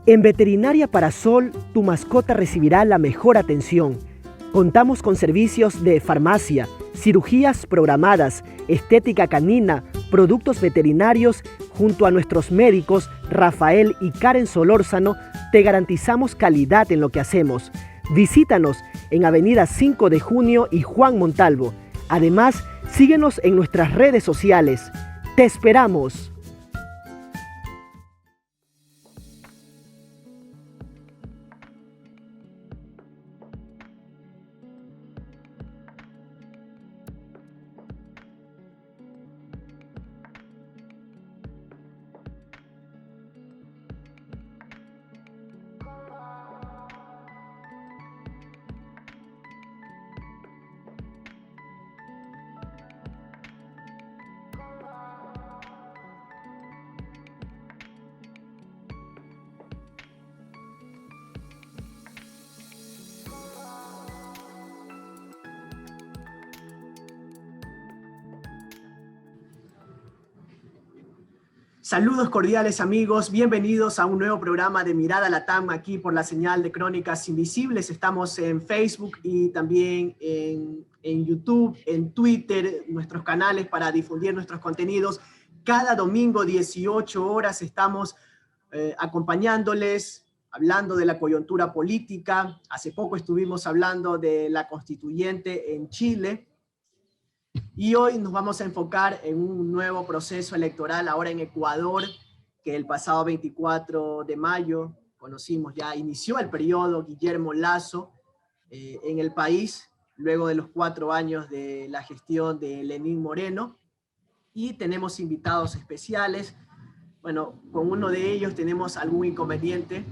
En Veterinaria Parasol, tu mascota recibirá la mejor atención. Contamos con servicios de farmacia, cirugías programadas, estética canina, productos veterinarios. Junto a nuestros médicos, Rafael y Karen Solórzano, te garantizamos calidad en lo que hacemos. Visítanos en Avenida 5 de Junio y Juan Montalvo. Además, síguenos en nuestras redes sociales. ¡Te esperamos! Saludos cordiales amigos, bienvenidos a un nuevo programa de Mirada Latam aquí por la señal de Crónicas Invisibles. Estamos en Facebook y también en YouTube, en Twitter, nuestros canales para difundir nuestros contenidos. Cada domingo 18 horas estamos acompañándoles, hablando de la coyuntura política. Hace poco estuvimos hablando de la constituyente en Chile. Y hoy nos vamos a enfocar en un nuevo proceso electoral ahora en Ecuador, que el pasado 24 de mayo conocimos, ya inició el periodo Guillermo Lasso en el país, luego de los 4 años de la gestión de Lenín Moreno. Y tenemos invitados especiales. Bueno, con uno de ellos tenemos algún inconveniente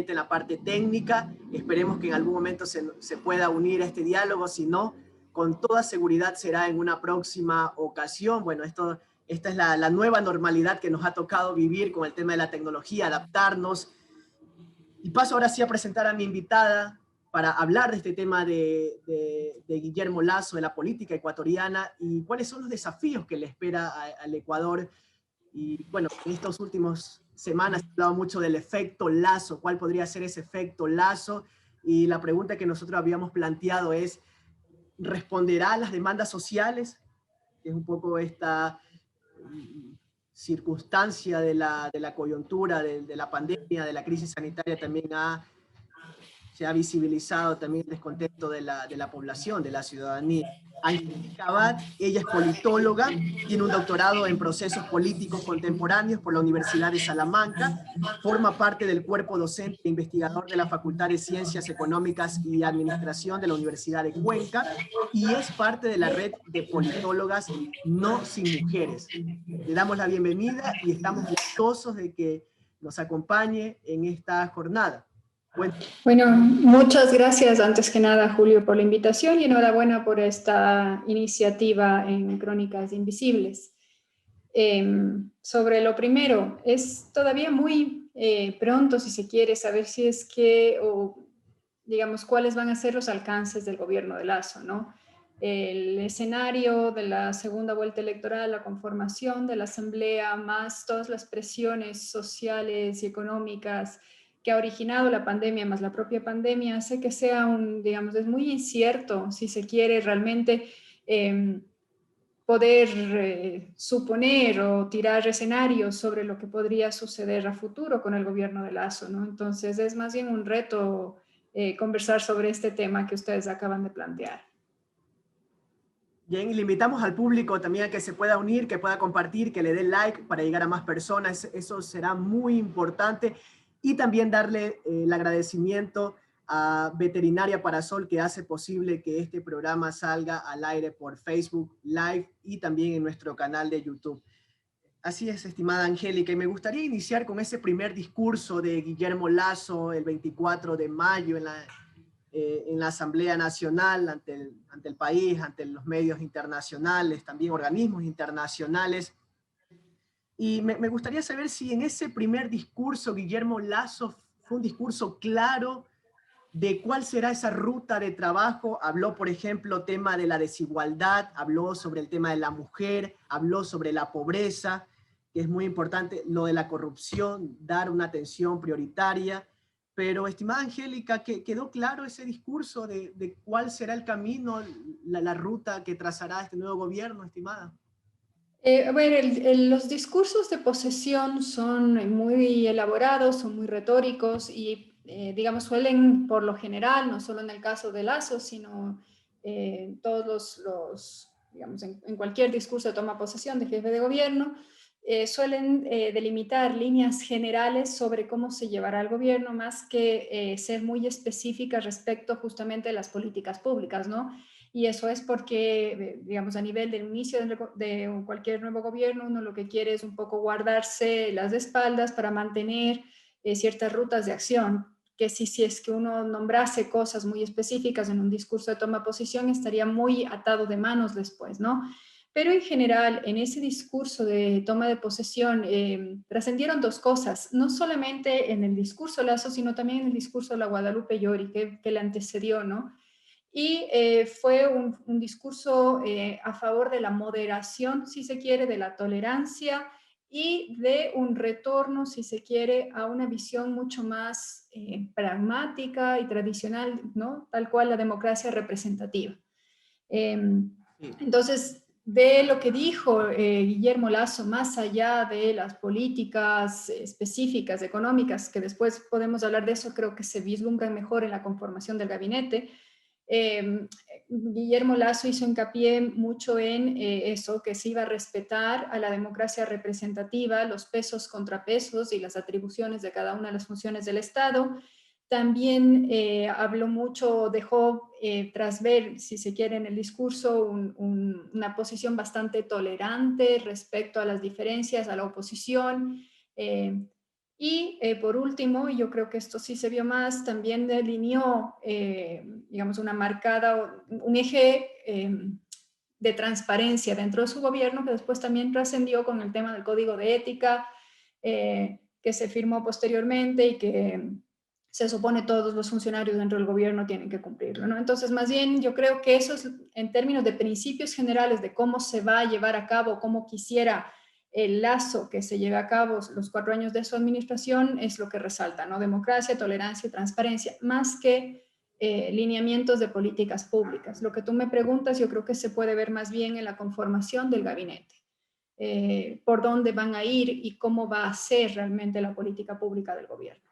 en la parte técnica. Esperemos que en algún momento se pueda unir a este diálogo, si no, con toda seguridad será en una próxima ocasión. Bueno, esta es la nueva normalidad que nos ha tocado vivir con el tema de la tecnología, adaptarnos. Y paso ahora sí a presentar a mi invitada para hablar de este tema de Guillermo Lasso, de la política ecuatoriana y cuáles son los desafíos que le espera al Ecuador. Y bueno, en estos últimos semanas se ha hablado mucho del efecto Lasso. ¿Cuál podría ser ese efecto Lasso? Y la pregunta que nosotros habíamos planteado es, ¿responderá a las demandas sociales? Que es un poco esta circunstancia de la coyuntura, de la pandemia, de la crisis sanitaria, también se ha visibilizado también el descontento de la población, de la ciudadanía. Angélica Abad, ella es politóloga, tiene un doctorado en procesos políticos contemporáneos por la Universidad de Salamanca, forma parte del cuerpo docente e investigador de la Facultad de Ciencias Económicas y Administración de la Universidad de Cuenca y es parte de la red de politólogas No Sin Mujeres. Le damos la bienvenida y estamos gustosos de que nos acompañe en esta jornada. Bueno, muchas gracias antes que nada, Julio, por la invitación y enhorabuena por esta iniciativa en Crónicas Invisibles. Sobre lo primero, es todavía muy pronto, si se quiere, saber si es que, o digamos, cuáles van a ser los alcances del gobierno de Lasso, ¿no? El escenario de la segunda vuelta electoral, la conformación de la asamblea, más todas las presiones sociales y económicas que ha originado la pandemia, más la propia pandemia, hace que sea digamos, es muy incierto si se quiere realmente poder suponer o tirar escenarios sobre lo que podría suceder a futuro con el gobierno de Lasso, ¿no? Entonces es más bien un reto conversar sobre este tema que ustedes acaban de plantear. Bien, y le invitamos al público también a que se pueda unir, que pueda compartir, que le dé like para llegar a más personas. Eso será muy importante. Y también darle el agradecimiento a Veterinaria Parasol, que hace posible que este programa salga al aire por Facebook Live y también en nuestro canal de YouTube. Así es, estimada Angélica, y me gustaría iniciar con ese primer discurso de Guillermo Lasso el 24 de mayo en la Asamblea Nacional, ante el país, ante los medios internacionales, también organismos internacionales. Y me gustaría saber si en ese primer discurso Guillermo Lasso fue un discurso claro de cuál será esa ruta de trabajo. Habló, por ejemplo, tema de la desigualdad, habló sobre el tema de la mujer, habló sobre la pobreza. que es muy importante, lo de la corrupción, dar una atención prioritaria. Pero, estimada Angélica, ¿quedó claro ese discurso de cuál será el camino, la ruta que trazará este nuevo gobierno, estimada? A ver, los discursos de posesión son muy elaborados, son muy retóricos y, digamos, suelen, por lo general, no solo en el caso de Lasso, sino todos digamos, en cualquier discurso de toma de posesión de jefe de gobierno, suelen delimitar líneas generales sobre cómo se llevará el gobierno, más que ser muy específicas respecto justamente a las políticas públicas, ¿no? Y eso es porque, digamos, a nivel del inicio de cualquier nuevo gobierno, uno lo que quiere es un poco guardarse las espaldas para mantener ciertas rutas de acción, que si es que uno nombrase cosas muy específicas en un discurso de toma de posición, estaría muy atado de manos después, ¿no? Pero en general, en ese discurso de toma de posesión, trascendieron dos cosas, no solamente en el discurso Lasso, sino también en el discurso de la Guadalupe Llori, que le antecedió, ¿no? Y fue un discurso a favor de la moderación, si se quiere, de la tolerancia y de un retorno, si se quiere, a una visión mucho más pragmática y tradicional, ¿no? Tal cual la democracia representativa. Entonces, de lo que dijo Guillermo Lasso, más allá de las políticas específicas, económicas, que después podemos hablar de eso, creo que se vislumbran mejor en la conformación del gabinete. Guillermo Lasso hizo hincapié mucho en eso, que se iba a respetar a la democracia representativa, los pesos, contrapesos y las atribuciones de cada una de las funciones del Estado. También habló mucho, dejó tras ver, si se quiere, en el discurso una posición bastante tolerante respecto a las diferencias, a la oposición. Por último, yo creo que esto sí se vio más, también delineó, digamos, un eje de transparencia dentro de su gobierno, que después también trascendió con el tema del código de ética, que se firmó posteriormente y que se supone todos los funcionarios dentro del gobierno tienen que cumplirlo, ¿no? Entonces, más bien, yo creo que eso es, en términos de principios generales de cómo se va a llevar a cabo, cómo quisiera el Lasso que se lleve a cabo los 4 años de su administración, es lo que resalta, ¿no? Democracia, tolerancia y transparencia, más que lineamientos de políticas públicas. Lo que tú me preguntas, yo creo que se puede ver más bien en la conformación del gabinete. Por dónde van a ir y cómo va a ser realmente la política pública del gobierno.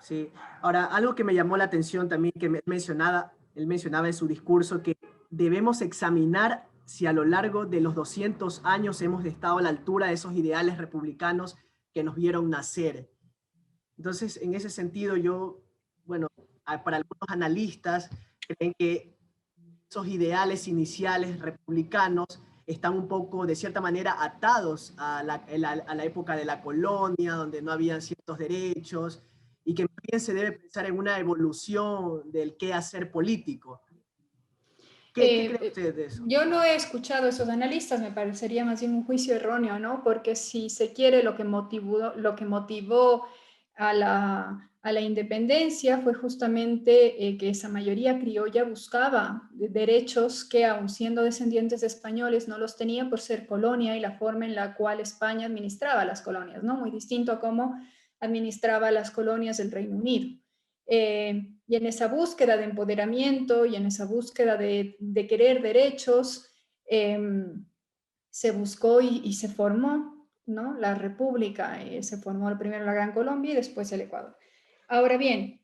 Sí, ahora algo que me llamó la atención también, que él mencionaba en su discurso, que debemos examinar si a lo largo de los 200 años hemos estado a la altura de esos ideales republicanos que nos vieron nacer. Entonces, en ese sentido, bueno, para algunos analistas creen que esos ideales iniciales republicanos están un poco, de cierta manera, atados a la época de la colonia, donde no habían ciertos derechos, y que también se debe pensar en una evolución del qué hacer político. ¿Qué cree usted de eso? Yo no he escuchado a esos analistas, me parecería más bien un juicio erróneo, ¿no? Porque si se quiere, lo que motivó a la independencia fue justamente que esa mayoría criolla buscaba derechos que, aun siendo descendientes de españoles, no los tenía por ser colonia y la forma en la cual España administraba las colonias, ¿no? Muy distinto a cómo administraba las colonias del Reino Unido. Y en esa búsqueda de empoderamiento y en esa búsqueda de querer derechos, se buscó y se formó, ¿no? La República. Se formó primero la Gran Colombia y después el Ecuador. Ahora bien,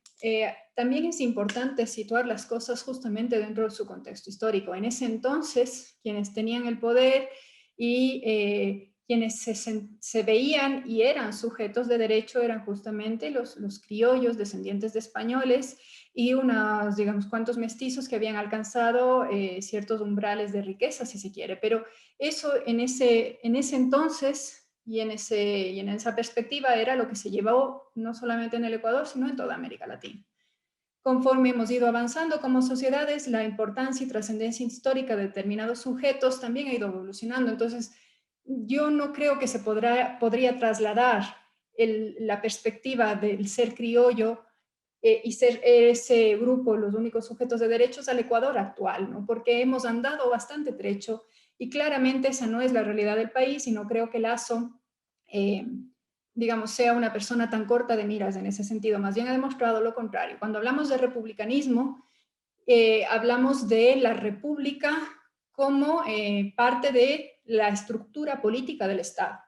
también es importante situar las cosas justamente dentro de su contexto histórico. En ese entonces, quienes tenían el poder y quienes se veían y eran sujetos de derecho eran justamente los criollos descendientes de españoles y unos, digamos, cuantos mestizos que habían alcanzado ciertos umbrales de riqueza, si se quiere. Pero eso en ese entonces y en esa perspectiva era lo que se llevó no solamente en el Ecuador, sino en toda América Latina. Conforme hemos ido avanzando como sociedades, la importancia y trascendencia histórica de determinados sujetos también ha ido evolucionando. Entonces, yo no creo que se podría trasladar la perspectiva del ser criollo y ser ese grupo los únicos sujetos de derechos al Ecuador actual, ¿no? Porque hemos andado bastante trecho Y claramente esa no es la realidad del país y no creo que Lasso, digamos, sea una persona tan corta de miras en ese sentido. Más bien ha demostrado lo contrario. Cuando hablamos de republicanismo, hablamos de la república como parte de la estructura política del Estado,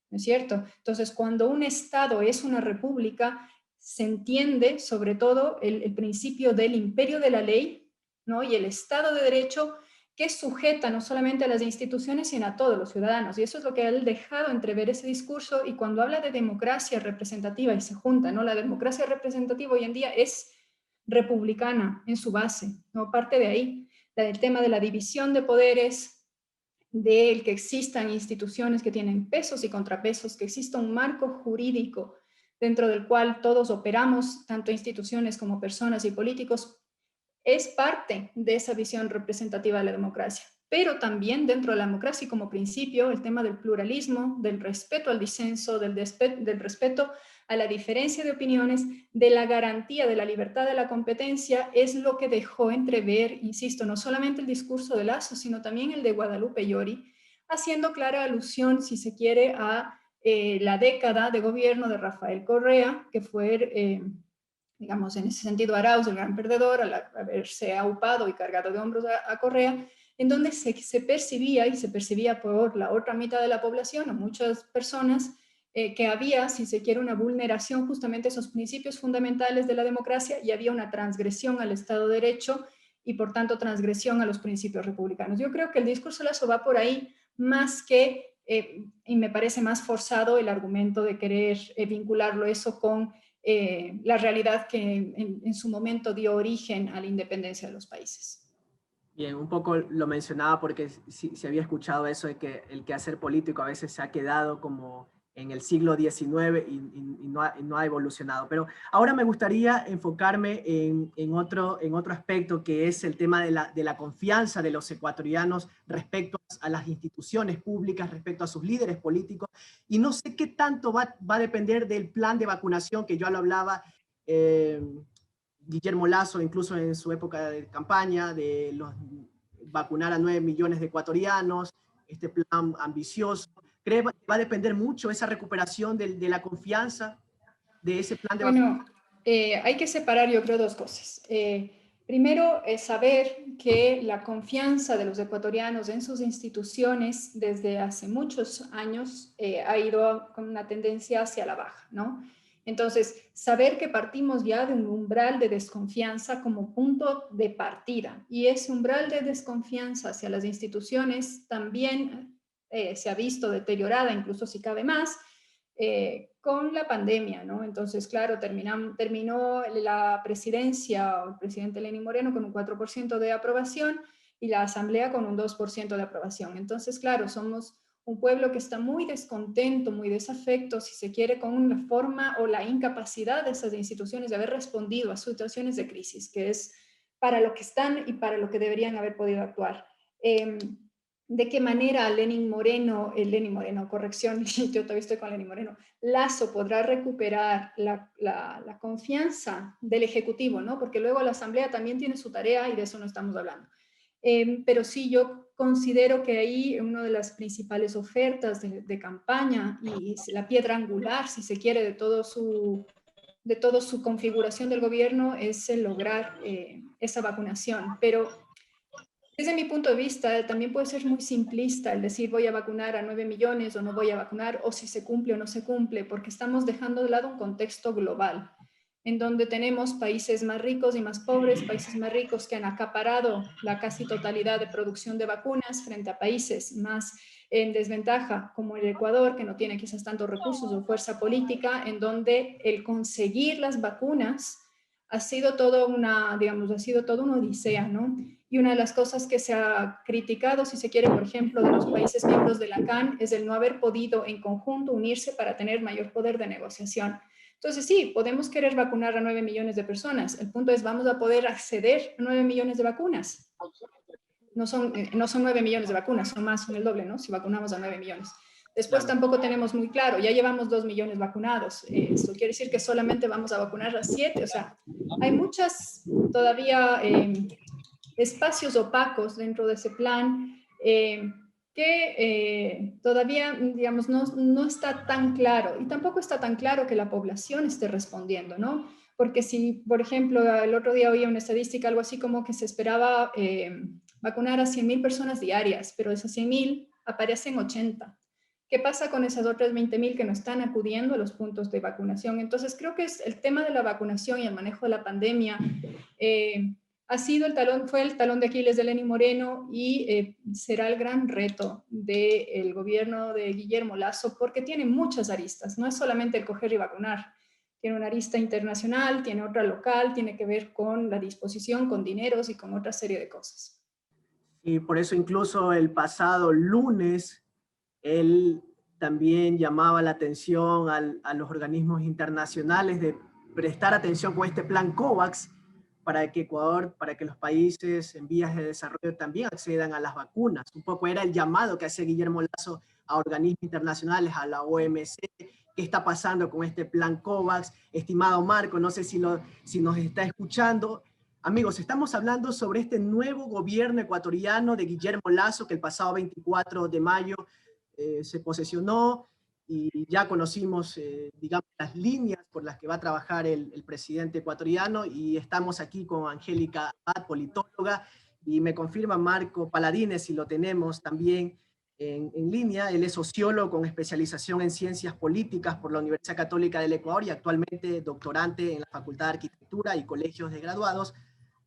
¿no es cierto? Entonces, cuando un Estado es una república, se entiende sobre todo el principio del imperio de la ley, ¿no? Y el Estado de Derecho que sujeta no solamente a las instituciones, sino a todos los ciudadanos. Y eso es lo que él dejado entrever ese discurso. Y cuando habla de democracia representativa y se junta, ¿no? La democracia representativa hoy en día es republicana en su base, ¿no? Parte de ahí, del tema de la división de poderes, del que existan instituciones que tienen pesos y contrapesos, que exista un marco jurídico dentro del cual todos operamos, tanto instituciones como personas y políticos, es parte de esa visión representativa de la democracia. Pero también dentro de la democracia como principio, el tema del pluralismo, del respeto al disenso, del respeto a la diferencia de opiniones, de la garantía de la libertad de la competencia, es lo que dejó entrever, insisto, no solamente el discurso de Lasso, sino también el de Guadalupe Llori, haciendo clara alusión, si se quiere, a la década de gobierno de Rafael Correa, que fue, digamos, en ese sentido, Arauz, el gran perdedor, al haberse aupado y cargado de hombros a Correa, en donde se percibía, y se percibía por la otra mitad de la población, o muchas personas, que había, si se quiere, una vulneración justamente de esos principios fundamentales de la democracia y había una transgresión al Estado de Derecho y, por tanto, transgresión a los principios republicanos. Yo creo que el discurso de Lasso va por ahí más que, y me parece más forzado el argumento de querer vincularlo eso con la realidad que en su momento dio origen a la independencia de los países. Bien, un poco lo mencionaba porque se había escuchado eso de que el quehacer político a veces se ha quedado como en el siglo XIX y no ha evolucionado. Pero ahora me gustaría enfocarme en otro aspecto, que es el tema de la confianza de los ecuatorianos respecto a las instituciones públicas, respecto a sus líderes políticos. Y no sé qué tanto va a depender del plan de vacunación que yo lo hablaba, Guillermo Lasso, incluso en su época de campaña, de vacunar a 9 millones de ecuatorianos, este plan ambicioso. ¿Cree que va a depender mucho esa recuperación de la confianza de ese plan de vacunación? Bueno, hay que separar, yo creo, dos cosas. Primero, saber que la confianza de los ecuatorianos en sus instituciones desde hace muchos años ha ido con una tendencia hacia la baja, ¿no? Entonces, saber que partimos ya de un umbral de desconfianza como punto de partida y ese umbral de desconfianza hacia las instituciones también se ha visto deteriorada, incluso si cabe más, con la pandemia, ¿no? Entonces, claro, terminó la presidencia o el presidente Lenín Moreno con un 4% de aprobación y la asamblea con un 2% de aprobación. Entonces, claro, somos un pueblo que está muy descontento, muy desafecto, si se quiere, con la forma o la incapacidad de esas instituciones de haber respondido a situaciones de crisis, que es para lo que están y para lo que deberían haber podido actuar. ¿De qué manera Lenín Moreno, corrección, yo todavía estoy con Lenín Moreno, Lasso podrá recuperar la confianza del Ejecutivo, ¿no? Porque luego la Asamblea también tiene su tarea y de eso no estamos hablando. Pero sí, yo considero que ahí una de las principales ofertas de campaña y la piedra angular, si se quiere, de toda su configuración del gobierno es el lograr esa vacunación. Pero desde mi punto de vista, también puede ser muy simplista el decir voy a vacunar a 9 millones o no voy a vacunar, o si se cumple o no se cumple, porque estamos dejando de lado un contexto global, en donde tenemos países más ricos y más pobres, países más ricos que han acaparado la casi totalidad de producción de vacunas frente a países más en desventaja, como el Ecuador, que no tiene quizás tantos recursos o fuerza política, en donde el conseguir las vacunas ha sido toda una, digamos, ha sido toda una odisea, ¿no? Y una de las cosas que se ha criticado, si se quiere, por ejemplo, de los países miembros de la CAN, es el no haber podido en conjunto unirse para tener mayor poder de negociación. Entonces, sí, podemos querer vacunar a 9 millones de personas. El punto es, ¿vamos a poder acceder a 9 millones de vacunas? No son 9 millones de vacunas, son más, son el doble, ¿no? Si vacunamos a 9 millones. Después Claro. tampoco tenemos muy claro, ya llevamos 2 millones vacunados. Esto quiere decir que solamente vamos a vacunar a 7. O sea, hay muchas todavía espacios opacos dentro de ese plan. que todavía, digamos, no está tan claro, y tampoco está tan claro que la población esté respondiendo, ¿no? Porque si, por ejemplo, el otro día oía una estadística, algo así como que se esperaba vacunar a 100.000 personas diarias, pero de esas 100.000 aparecen 80. ¿Qué pasa con esas otras 20.000 que no están acudiendo a los puntos de vacunación? Entonces, creo que es el tema de la vacunación y el manejo de la pandemia ha sido fue el talón de Aquiles de Lenín Moreno y será el gran reto del gobierno de Guillermo Lasso, porque tiene muchas aristas, no es solamente el coger y vacunar, tiene una arista internacional, tiene otra local, tiene que ver con la disposición, con dineros y con otra serie de cosas. Y por eso incluso el pasado lunes, él también llamaba la atención a los organismos internacionales de prestar atención con este plan COVAX para que Ecuador, para que los países en vías de desarrollo también accedan a las vacunas. Un poco era el llamado que hace Guillermo Lasso a organismos internacionales, a la OMC. ¿Qué está pasando con este plan COVAX? Estimado Marco, no sé si nos está escuchando. Amigos, estamos hablando sobre este nuevo gobierno ecuatoriano de Guillermo Lasso, que el pasado 24 de mayo se posesionó y ya conocimos, digamos, las líneas por las que va a trabajar el presidente ecuatoriano, y estamos aquí con Angélica Abad, politóloga, y me confirma Marco Paladines, si lo tenemos también en línea. Él es sociólogo con especialización en ciencias políticas por la Universidad Católica del Ecuador y actualmente doctorante en la Facultad de Arquitectura y Colegios de Graduados,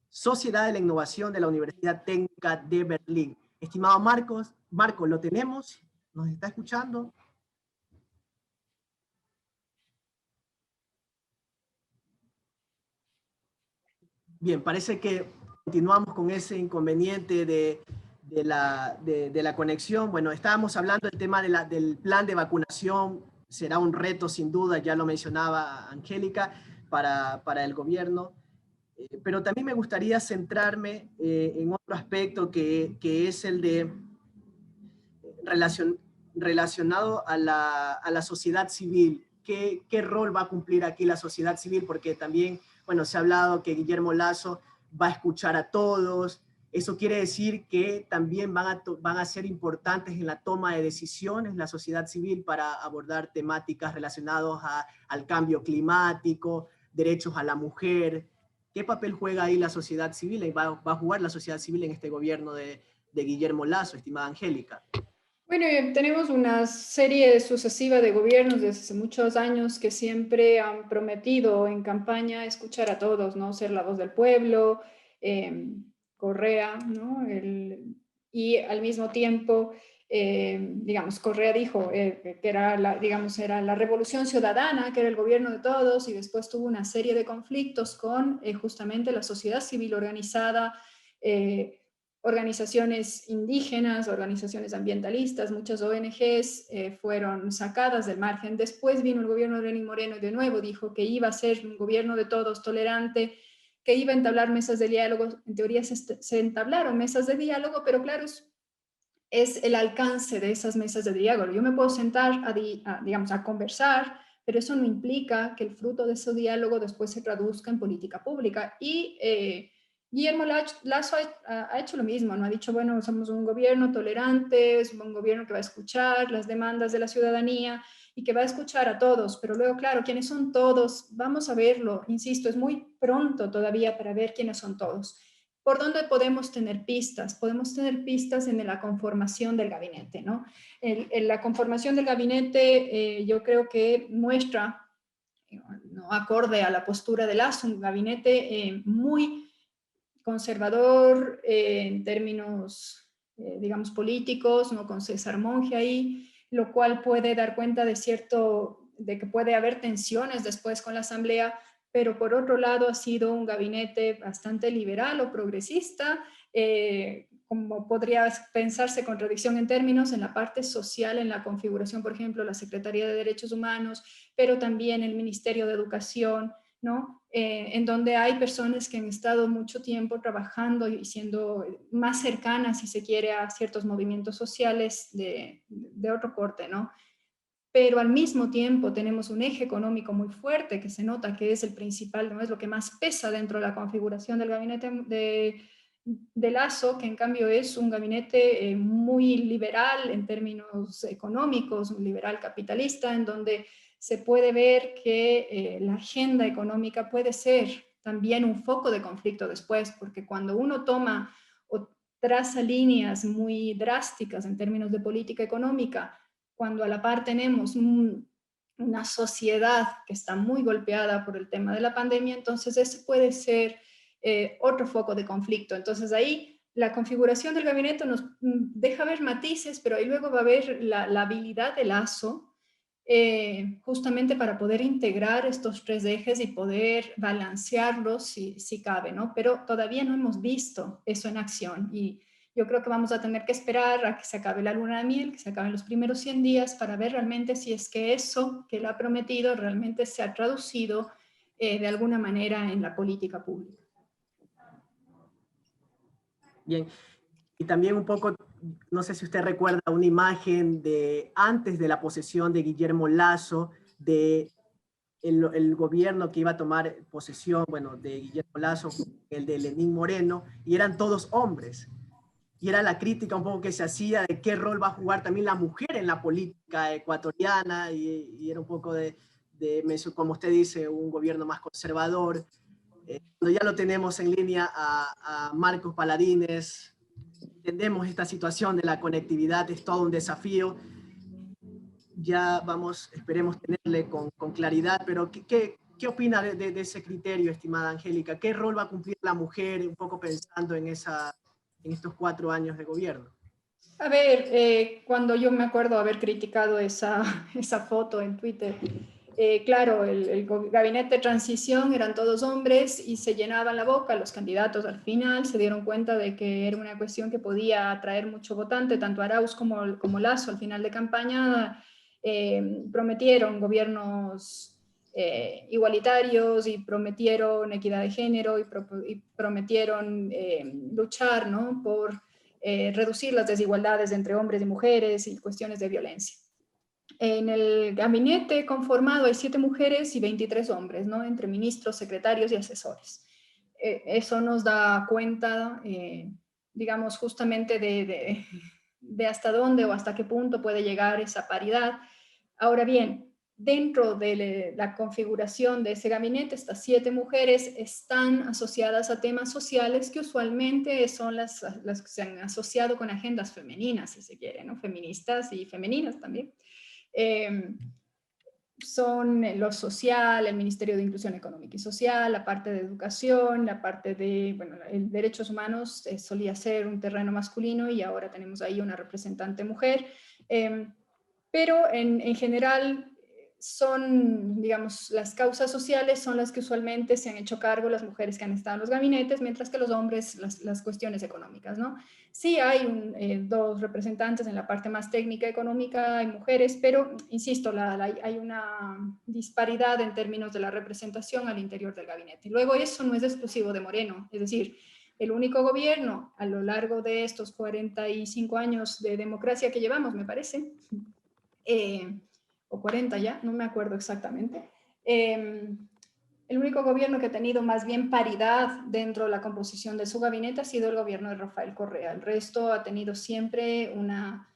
Sociedad de la Innovación de la Universidad Técnica de Berlín. Estimado Marco, ¿lo tenemos? ¿Nos está escuchando? Bien, parece que continuamos con ese inconveniente de la conexión. Bueno, estábamos hablando del tema del plan de vacunación. Será un reto, sin duda, ya lo mencionaba Angélica, para el gobierno. Pero también me gustaría centrarme en otro aspecto que es el de relacionado a la sociedad civil. ¿Qué rol va a cumplir aquí la sociedad civil? Porque también, bueno, se ha hablado que Guillermo Lasso va a escuchar a todos. Eso quiere decir que también van a ser importantes en la toma de decisiones la sociedad civil para abordar temáticas relacionadas al cambio climático, derechos a la mujer. ¿Qué papel juega ahí la sociedad civil y va a jugar la sociedad civil en este gobierno de Guillermo Lasso, estimada Angélica? Bueno, tenemos una serie sucesiva de gobiernos desde hace muchos años que siempre han prometido en campaña escuchar a todos, ¿no? Ser la voz del pueblo, Correa, ¿no? Y al mismo tiempo, digamos, Correa dijo que era digamos, era la revolución ciudadana, que era el gobierno de todos, y después tuvo una serie de conflictos con justamente la sociedad civil organizada, organizaciones indígenas, organizaciones ambientalistas, muchas ONGs fueron sacadas del margen. Después vino el gobierno de Lenín Moreno y de nuevo dijo que iba a ser un gobierno de todos, tolerante, que iba a entablar mesas de diálogo. En teoría se entablaron mesas de diálogo, pero claro, es el alcance de esas mesas de diálogo. Yo me puedo sentar digamos, a conversar, pero eso no implica que el fruto de ese diálogo después se traduzca en política pública. Y Guillermo Lasso ha hecho lo mismo, ¿no? Ha dicho, bueno, somos un gobierno tolerante, es un gobierno que va a escuchar las demandas de la ciudadanía y que va a escuchar a todos, pero luego, claro, ¿quiénes son todos? Vamos a verlo, insisto, es muy pronto todavía para ver quiénes son todos. ¿Por dónde podemos tener pistas? Podemos tener pistas en la conformación del gabinete, ¿no? En la conformación del gabinete yo creo que muestra, no acorde a la postura de Lasso, un gabinete muy conservador en términos, digamos, políticos, ¿no? Con César Monge ahí, lo cual puede dar cuenta de que puede haber tensiones después con la Asamblea, pero por otro lado ha sido un gabinete bastante liberal o progresista, como podría pensarse contradicción en términos en la parte social, en la configuración, por ejemplo, la Secretaría de Derechos Humanos, pero también el Ministerio de Educación, ¿no? En donde hay personas que han estado mucho tiempo trabajando y siendo más cercanas, si se quiere, a ciertos movimientos sociales de otro corte, ¿no? Pero al mismo tiempo tenemos un eje económico muy fuerte que se nota que es el principal, no es lo que más pesa dentro de la configuración del gabinete de Lasso, que en cambio es un gabinete muy liberal en términos económicos, un liberal capitalista, en donde se puede ver que la agenda económica puede ser también un foco de conflicto después, porque cuando uno toma o traza líneas muy drásticas en términos de política económica, cuando a la par tenemos una sociedad que está muy golpeada por el tema de la pandemia, entonces ese puede ser otro foco de conflicto. Entonces ahí la configuración del gabinete nos deja ver matices, pero ahí luego va a haber la habilidad de Lasso justamente para poder integrar estos tres ejes y poder balancearlos si cabe, ¿no? Pero todavía no hemos visto eso en acción y yo creo que vamos a tener que esperar a que se acabe la luna de miel, que se acaben los primeros 100 días para ver realmente si es que eso que él ha prometido realmente se ha traducido de alguna manera en la política pública. Bien, y también un poco, no sé si usted recuerda una imagen de antes de la posesión de Guillermo Lasso, de el gobierno que iba a tomar posesión, bueno, de Guillermo Lasso, el de Lenín Moreno, y eran todos hombres. Y era la crítica un poco que se hacía de qué rol va a jugar también la mujer en la política ecuatoriana, y era un poco como usted dice, un gobierno más conservador. Cuando ya lo tenemos en línea a Marcos Paladines, entendemos esta situación de la conectividad, es todo un desafío. Ya vamos, esperemos tenerle con claridad, pero ¿qué opina de ese criterio, estimada Angélica? ¿Qué rol va a cumplir la mujer, un poco pensando en estos 4 años de gobierno? A ver, cuando yo me acuerdo haber criticado esa foto en Twitter, claro, el gabinete de transición eran todos hombres y se llenaban la boca. Los candidatos al final se dieron cuenta de que era una cuestión que podía atraer mucho votante, tanto Arauz como Lasso al final de campaña prometieron gobiernos igualitarios y prometieron equidad de género y prometieron luchar, ¿no?, por reducir las desigualdades entre hombres y mujeres y cuestiones de violencia. En el gabinete conformado hay 7 mujeres y 23 hombres, ¿no?, entre ministros, secretarios y asesores. Eso nos da cuenta, digamos, justamente de hasta dónde o hasta qué punto puede llegar esa paridad. Ahora bien, dentro de la configuración de ese gabinete, estas 7 mujeres están asociadas a temas sociales que usualmente son las que se han asociado con agendas femeninas, si se quiere, ¿no?, feministas y femeninas también. Son lo social, el Ministerio de Inclusión Económica y Social, la parte de educación, la parte de, bueno, el derechos humanos solía ser un terreno masculino y ahora tenemos ahí una representante mujer, pero en general son, digamos, las causas sociales son las que usualmente se han hecho cargo las mujeres que han estado en los gabinetes, mientras que los hombres las cuestiones económicas, ¿no? Sí hay 2 representantes en la parte más técnica económica, hay mujeres, pero, insisto, hay una disparidad en términos de la representación al interior del gabinete. Y luego eso no es exclusivo de Moreno, es decir, el único gobierno a lo largo de estos 45 años de democracia que llevamos, me parece, o 40 ya, no me acuerdo exactamente, el único gobierno que ha tenido más bien paridad dentro de la composición de su gabinete ha sido el gobierno de Rafael Correa. El resto ha tenido siempre una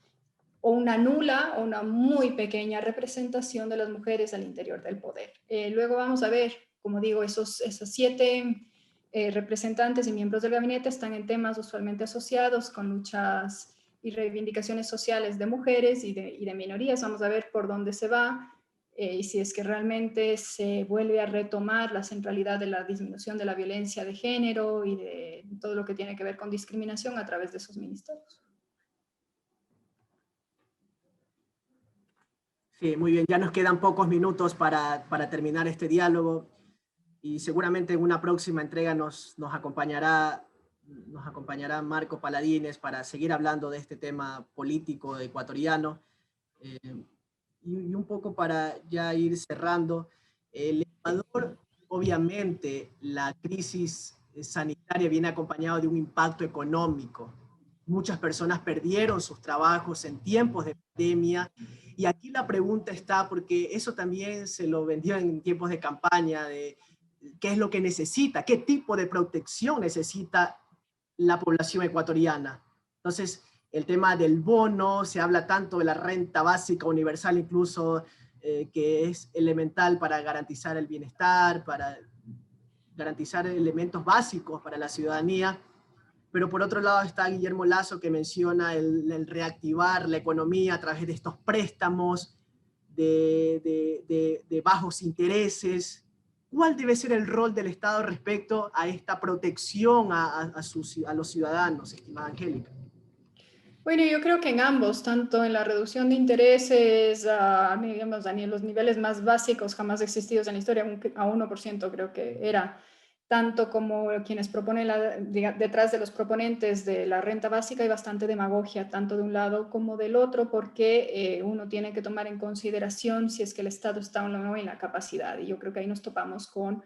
nula o una muy pequeña representación de las mujeres al interior del poder. Luego vamos a ver, como digo, esos 7 representantes y miembros del gabinete están en temas usualmente asociados con luchas y reivindicaciones sociales de mujeres y de minorías. Vamos a ver por dónde se va y si es que realmente se vuelve a retomar la centralidad de la disminución de la violencia de género y de todo lo que tiene que ver con discriminación a través de esos ministerios. Sí, muy bien, ya nos quedan pocos minutos para terminar este diálogo y seguramente en una próxima entrega nos acompañará Marco Paladines para seguir hablando de este tema político ecuatoriano. Y un poco para ya ir cerrando, el Ecuador, obviamente, la crisis sanitaria viene acompañada de un impacto económico. Muchas personas perdieron sus trabajos en tiempos de pandemia. Y aquí la pregunta está, porque eso también se lo vendió en tiempos de campaña, de qué es lo que necesita, qué tipo de protección necesita la población ecuatoriana. Entonces, el tema del bono, se habla tanto de la renta básica universal incluso, que es elemental para garantizar el bienestar, para garantizar elementos básicos para la ciudadanía, pero por otro lado está Guillermo Lasso, que menciona el reactivar la economía a través de estos préstamos de bajos intereses. ¿Cuál debe ser el rol del Estado respecto a esta protección a los ciudadanos, estimada Angélica? Bueno, yo creo que en ambos, tanto en la reducción de intereses, digamos, a los niveles más básicos jamás existidos en la historia, a 1% creo que era, tanto como quienes proponen, detrás de los proponentes de la renta básica hay bastante demagogia, tanto de un lado como del otro, porque uno tiene que tomar en consideración si es que el Estado está o no en la capacidad, y yo creo que ahí nos topamos con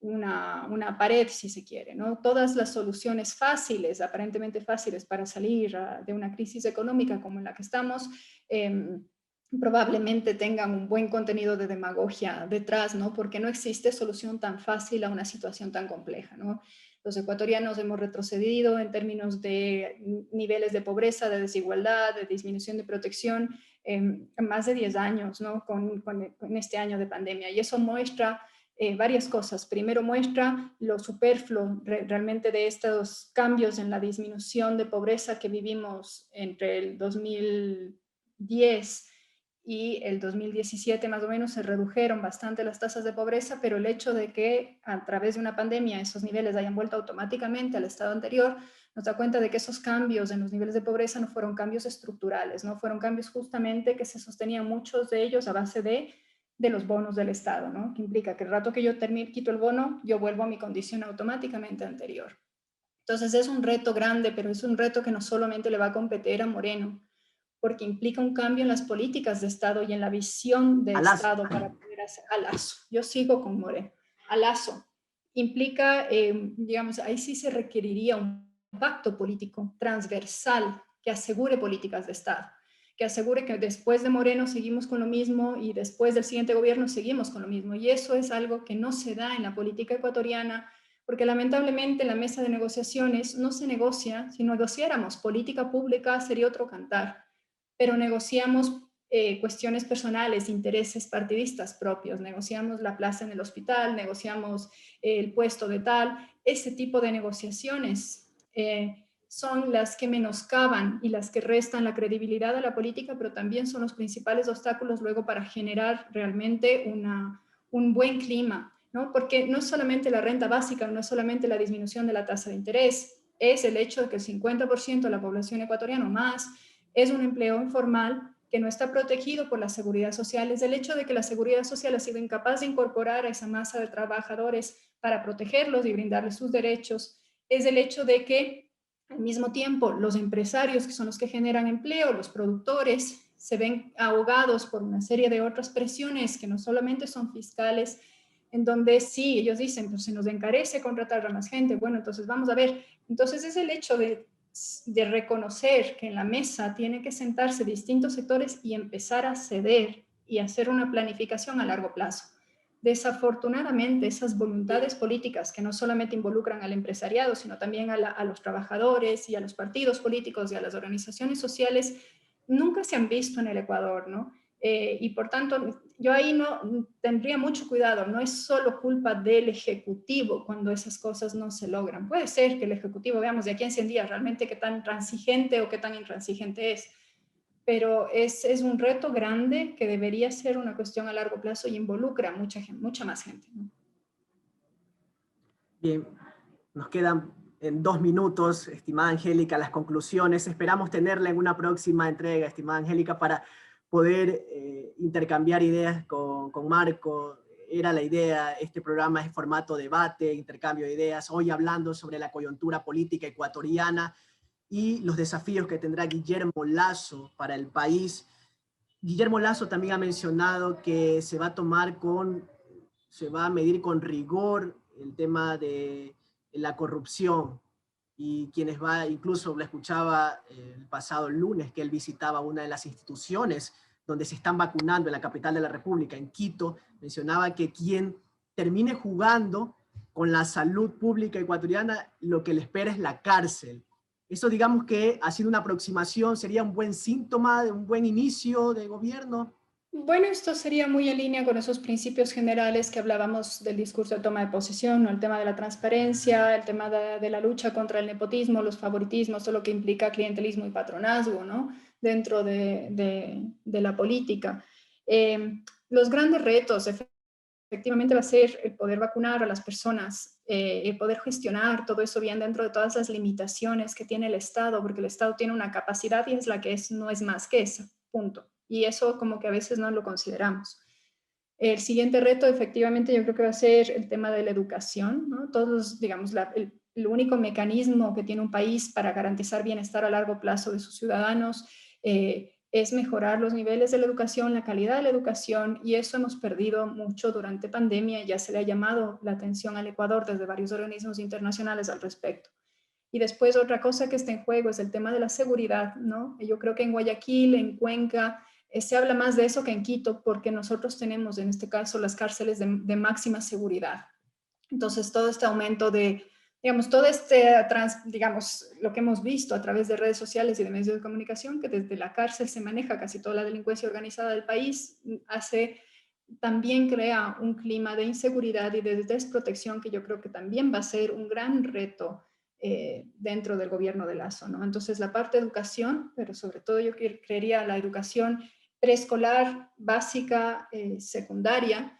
una pared, si se quiere, ¿no? Todas las soluciones fáciles, aparentemente fáciles para salir de una crisis económica como en la que estamos, probablemente tengan un buen contenido de demagogia detrás, ¿no? Porque no existe solución tan fácil a una situación tan compleja, ¿no? Los ecuatorianos hemos retrocedido en términos de niveles de pobreza, de desigualdad, de disminución de protección, en más de 10 años, ¿no? Con este año de pandemia. Y eso muestra varias cosas. Primero muestra lo superfluo realmente de estos cambios en la disminución de pobreza que vivimos entre el 2010 y el 2017 más o menos. Se redujeron bastante las tasas de pobreza, pero el hecho de que a través de una pandemia esos niveles hayan vuelto automáticamente al estado anterior nos da cuenta de que esos cambios en los niveles de pobreza no fueron cambios estructurales, no fueron cambios justamente que se sostenían muchos de ellos a base de los bonos del Estado, ¿no? Que implica que el rato que yo quito el bono, yo vuelvo a mi condición automáticamente anterior. Entonces es un reto grande, pero es un reto que no solamente le va a competir a Moreno, porque implica un cambio en las políticas de Estado y en la visión de Estado para poder hacer a Lasso. Yo sigo con Moreno. A Lasso implica, digamos, ahí sí se requeriría un pacto político transversal que asegure políticas de Estado, que asegure que después de Moreno seguimos con lo mismo y después del siguiente gobierno seguimos con lo mismo. Y eso es algo que no se da en la política ecuatoriana, porque lamentablemente en la mesa de negociaciones no se negocia. Si negociáramos política pública sería otro cantar, pero negociamos cuestiones personales, intereses partidistas propios, negociamos la plaza en el hospital, negociamos el puesto de tal, ese tipo de negociaciones son las que menoscaban y las que restan la credibilidad a la política, pero también son los principales obstáculos luego para generar realmente un buen clima, ¿no? Porque no es solamente la renta básica, no es solamente la disminución de la tasa de interés, es el hecho de que el 50% de la población ecuatoriana o más es un empleo informal que no está protegido por la seguridad social, es el hecho de que la seguridad social ha sido incapaz de incorporar a esa masa de trabajadores para protegerlos y brindarles sus derechos, es el hecho de que al mismo tiempo los empresarios, que son los que generan empleo, los productores, se ven ahogados por una serie de otras presiones que no solamente son fiscales, en donde sí, ellos dicen, pues se nos encarece contratar a más gente, bueno, entonces vamos a ver, entonces es el hecho de reconocer que en la mesa tienen que sentarse distintos sectores y empezar a ceder y hacer una planificación a largo plazo. Desafortunadamente, esas voluntades políticas que no solamente involucran al empresariado, sino también a los trabajadores y a los partidos políticos y a las organizaciones sociales, nunca se han visto en el Ecuador, ¿no? Y por tanto, yo ahí no tendría mucho cuidado, no es solo culpa del Ejecutivo cuando esas cosas no se logran. Puede ser que el Ejecutivo, veamos de aquí en 100 días realmente qué tan transigente o qué tan intransigente es, pero es un reto grande que debería ser una cuestión a largo plazo y involucra a mucha más gente, ¿no? Bien, nos quedan en 2 minutos, estimada Angélica, las conclusiones. Esperamos tenerla en una próxima entrega, estimada Angélica, para poder intercambiar ideas con Marco. Era la idea, este programa es formato debate, intercambio de ideas, hoy hablando sobre la coyuntura política ecuatoriana y los desafíos que tendrá Guillermo Lasso para el país. Guillermo Lasso también ha mencionado que se va a medir con rigor el tema de la corrupción, y incluso lo escuchaba el pasado lunes, que él visitaba una de las instituciones donde se están vacunando en la capital de la República, en Quito. Mencionaba que quien termine jugando con la salud pública ecuatoriana, lo que le espera es la cárcel. Eso, digamos que ha sido una aproximación, sería un buen síntoma de un buen inicio de gobierno. Bueno, esto sería muy en línea con esos principios generales que hablábamos del discurso de toma de posesión, ¿no? El tema de la transparencia, el tema de la lucha contra el nepotismo, los favoritismos, todo lo que implica clientelismo y patronazgo, ¿no? Dentro de la política. Los grandes retos, efectivamente, va a ser el poder vacunar a las personas, el poder gestionar todo eso bien dentro de todas las limitaciones que tiene el Estado, porque el Estado tiene una capacidad y es la que es, no es más que esa, punto. Y eso como que a veces no lo consideramos. El siguiente reto, efectivamente, yo creo que va a ser el tema de la educación, ¿no? Todos, digamos, el único mecanismo que tiene un país para garantizar bienestar a largo plazo de sus ciudadanos es mejorar los niveles de la educación, la calidad de la educación, y eso hemos perdido mucho durante pandemia. Ya se le ha llamado la atención al Ecuador desde varios organismos internacionales al respecto. Y después otra cosa que está en juego es el tema de la seguridad, ¿no? Yo creo que en Guayaquil, en Cuenca, se habla más de eso que en Quito, porque nosotros tenemos en este caso las cárceles de máxima seguridad. Entonces todo este aumento de, digamos, todo este, digamos, lo que hemos visto a través de redes sociales y de medios de comunicación, que desde la cárcel se maneja casi toda la delincuencia organizada del país, también crea un clima de inseguridad y de desprotección que yo creo que también va a ser un gran reto dentro del gobierno de Lasso, ¿no? Entonces la parte de educación, pero sobre todo yo creería la educación preescolar, básica, secundaria.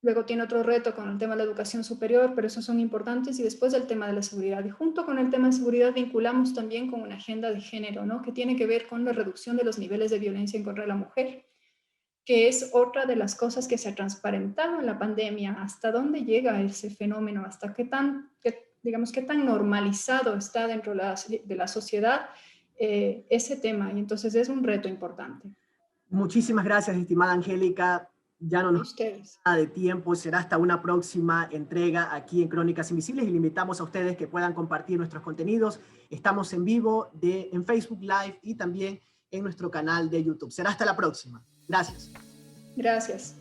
Luego tiene otro reto con el tema de la educación superior, pero esos son importantes, y después el tema de la seguridad. Y junto con el tema de seguridad vinculamos también con una agenda de género, ¿no? Que tiene que ver con la reducción de los niveles de violencia en contra de la mujer, que es otra de las cosas que se ha transparentado en la pandemia. ¿Hasta dónde llega ese fenómeno? ¿Hasta digamos, qué tan normalizado está dentro de la sociedad ese tema? Y entonces es un reto importante. Muchísimas gracias, estimada Angélica. Ya no nos queda nada de tiempo, será hasta una próxima entrega aquí en Crónicas Invisibles, y le invitamos a ustedes que puedan compartir nuestros contenidos. Estamos en vivo en Facebook Live y también en nuestro canal de YouTube. Será hasta la próxima. Gracias. Gracias.